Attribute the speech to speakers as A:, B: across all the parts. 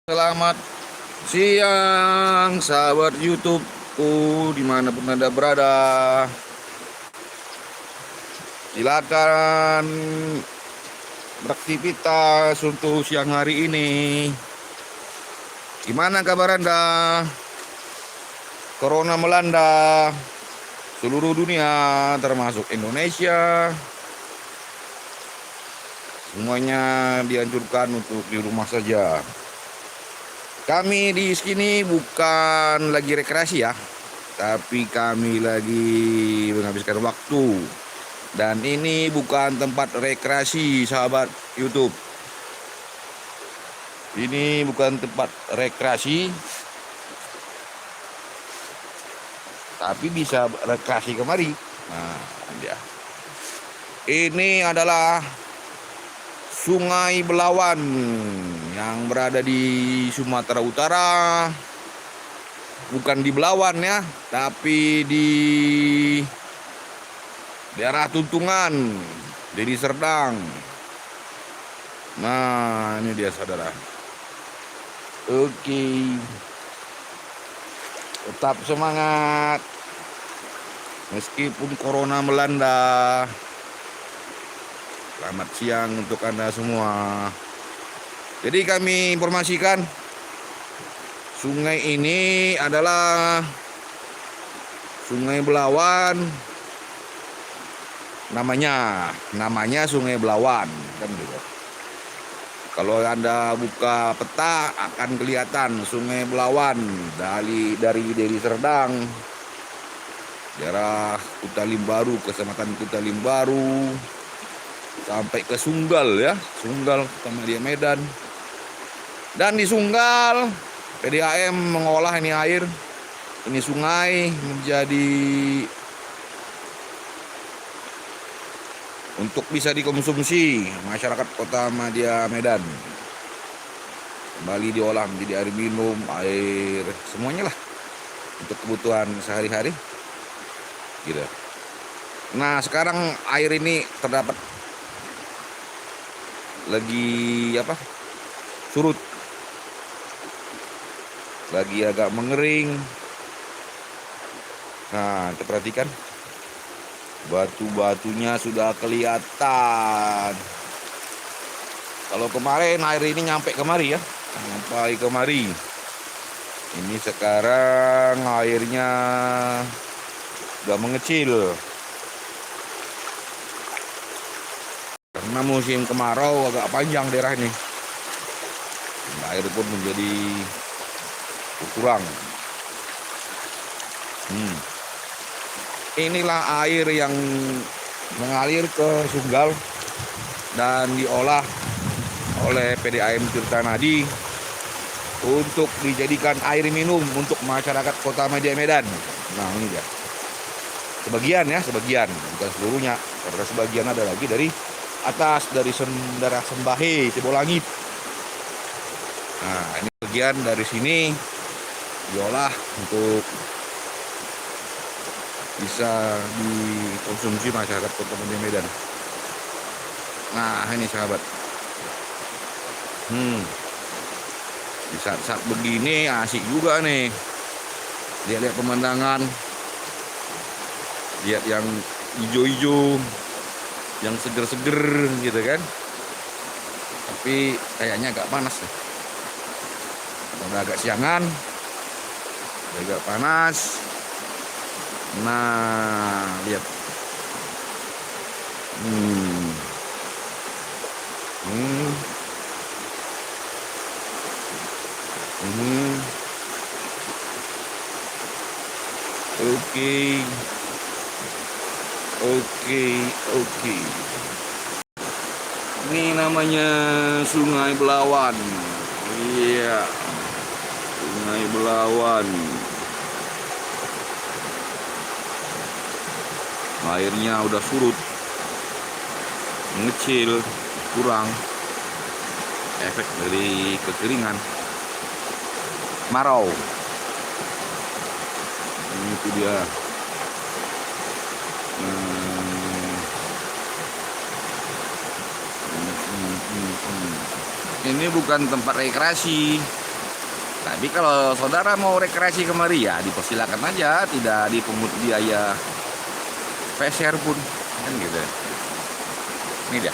A: Selamat siang sahabat YouTubeku dimanapun Anda berada. Silakan beraktivitas untuk siang hari ini. Gimana kabar Anda? Corona melanda seluruh dunia termasuk Indonesia. Semuanya dianjurkan untuk di rumah saja. Kami di sini bukan lagi rekreasi ya, tapi kami lagi menghabiskan waktu. Dan ini bukan tempat rekreasi sahabat YouTube. Ini bukan tempat rekreasi, tapi bisa rekreasi kemari. Nah, dia. Ini adalah Sungai Belawan yang berada di Sumatera Utara, bukan di Belawan ya, tapi di daerah Tuntungan, Deli Serdang. Nah, ini dia saudara. Oke, tetap semangat meskipun corona melanda. Selamat siang untuk Anda semua. Jadi kami informasikan sungai ini adalah Sungai Belawan. Namanya Sungai Belawan kan gitu. Kalau Anda buka peta akan kelihatan Sungai Belawan dari Deli Serdang, daerah Kutalimbaru, Kecamatan Kutalimbaru, sampai ke Sunggal ya, Sunggal sama dia Medan. Dan di Sunggal PDAM mengolah ini air, ini sungai menjadi untuk bisa dikonsumsi masyarakat Kota Madya Medan. Kembali diolah menjadi air minum, air semuanya lah untuk kebutuhan sehari-hari gitu. Nah, sekarang air ini terdapat lagi surut, lagi agak mengering. Nah, kita perhatikan batu-batunya sudah kelihatan. Kalau kemarin air ini nyampe kemari ya, sampai kemari. Ini sekarang airnya sudah mengecil karena musim kemarau agak panjang daerah ini. Air pun menjadi kurang. Inilah air yang mengalir ke Sunggal dan diolah oleh PDAM Tirtanadi untuk dijadikan air minum untuk masyarakat Kota Madya Medan. Nah, ini dia. Sebagian, bukan seluruhnya, karena sebagian ada lagi dari atas, dari daerah Sembahe, Sibolangit. Nah, ini bagian dari sini diolah untuk bisa dikonsumsi masyarakat Kota Madya Medan. Nah, ini sahabat. Di saat-saat begini asik juga nih. Lihat-lihat pemandangan. Lihat yang hijau-hijau, yang seger-seger gitu kan. Tapi kayaknya agak panas nih. Udah agak siangan, agak panas. Nah, lihat. Oke. Ini namanya Sungai Belawan. Iya. Sungai Belawan. Airnya udah surut, mengecil, kurang, efek dari kekeringan, marau. Itu dia. Ini bukan tempat rekreasi, Tapi kalau saudara mau rekreasi kemari ya dipersilakan aja, tidak dipungut biaya peser pun, kan gitu. Ini dia.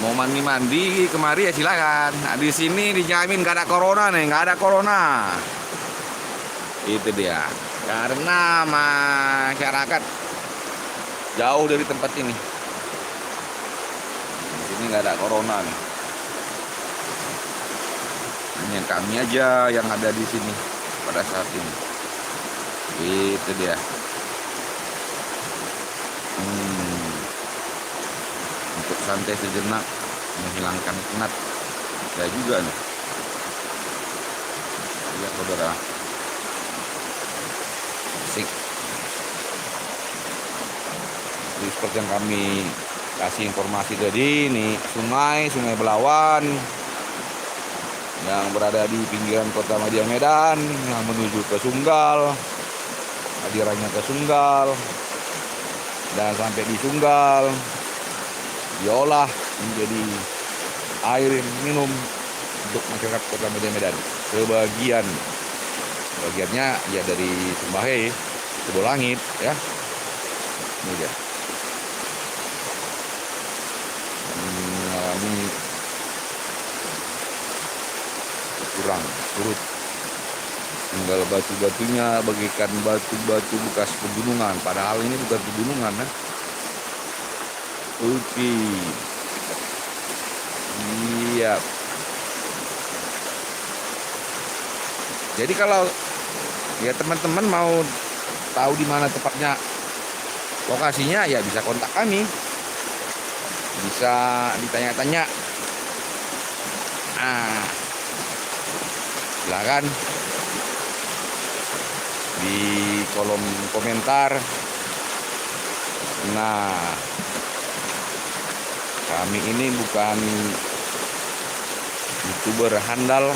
A: Mau mandi-mandi kemari ya silakan. Nah, di sini dijamin gak ada corona nih, gak ada corona. Itu dia. Karena masyarakat jauh dari tempat ini. Di sini gak ada corona nih. Hanya kami aja yang ada di sini pada saat ini. Itu dia. Untuk santai sejenak, menghilangkan penat. Saya juga nih. Ya saudara. Asik. Jadi seperti yang kami kasih informasi tadi, ini Sungai Belawan yang berada di pinggiran kota Madya Medan yang menuju ke Sunggal, hadirannya ke Sunggal, dan sampai di Sunggal diolah menjadi air minum untuk masyarakat kota Madya Medan. Sebagiannya ya dari Sembahe, Sibolangit ya. Ini dia. Mengalami kurang surut, tinggal batu-batunya bagaikan batu-batu bekas pegunungan, padahal ini bukan pegunungan kan. Oke. Iya. Jadi kalau ya teman-teman mau tahu di mana tepatnya lokasinya ya bisa kontak kami. Bisa ditanya-tanya. Silakan di kolom komentar. Nah, kami ini bukan YouTuber handal.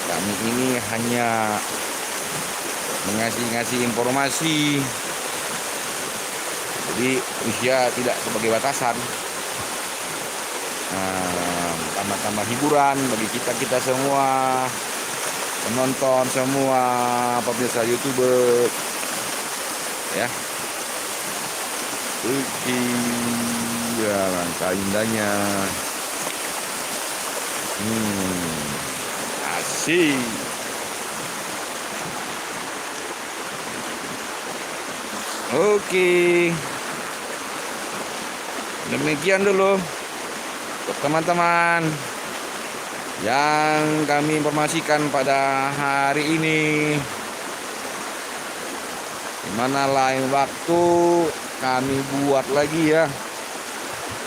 A: Kami ini hanya ngasih informasi. Jadi usia tidak sebagai batasan. Tambah-tambah hiburan bagi kita semua, penonton semua, pemirsa YouTuber ya. Oke, ya langkah indahnya. Asik. Oke, demikian dulu untuk teman-teman yang kami informasikan pada hari ini. Dimana lain waktu kami buat lagi ya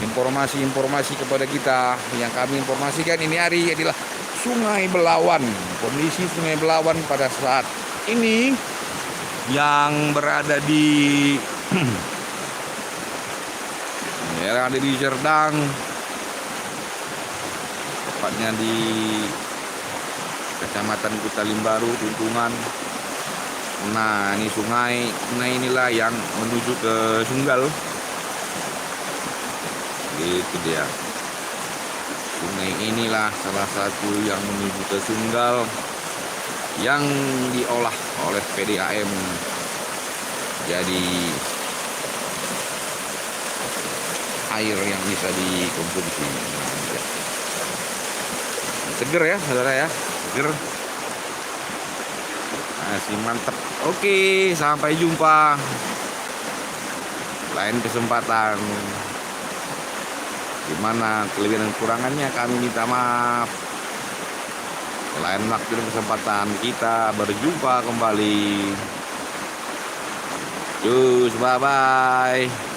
A: informasi-informasi kepada kita. Yang kami informasikan ini hari adalah Sungai Belawan. Kondisi Sungai Belawan pada saat ini yang berada di Serdang, tepatnya di Kecamatan Kutalimbaru, Tuntungan. Nah, ini sungai inilah yang menuju ke Sunggal. Itu dia. Sungai inilah salah satu yang menuju ke Sunggal yang diolah oleh PDAM jadi air yang bisa dikonsumsi. Seger ya saudara ya, seger, masih mantep. Oke, sampai jumpa lain kesempatan. Gimana kelebihan dan kurangannya kami minta maaf. Lain waktu dan kesempatan kita berjumpa kembali. Cus, bye bye.